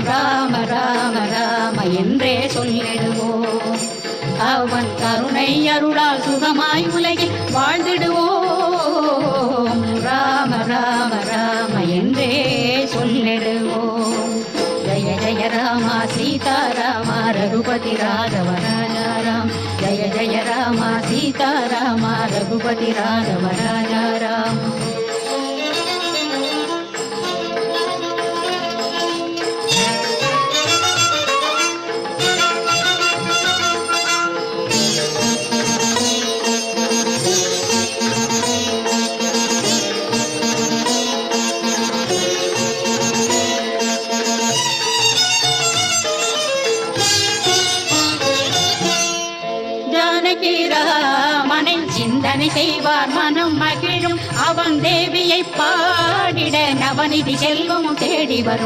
ராம ராம ராம என்றே சொல்லிடுவோம். அவன் கருணை அருளால் சுகமாய் உலகில் வாழ்ந்திடுவோம். ராம ராம ராம என்றே சொல்லிடுவோம். ஜய ஜய ராமா சீதாராமா ரகுபதி ராகவ ராஜா ராம். ஜய ஜய ராமா சீதாராமா ரகுபதி ராகவ ராஜா ராம். ராமனை சிந்தனை செய்வார் மனம் மகிழும். அவன் தேவியை பாடிட நவநிதி செல்வம் தேடி வரும்.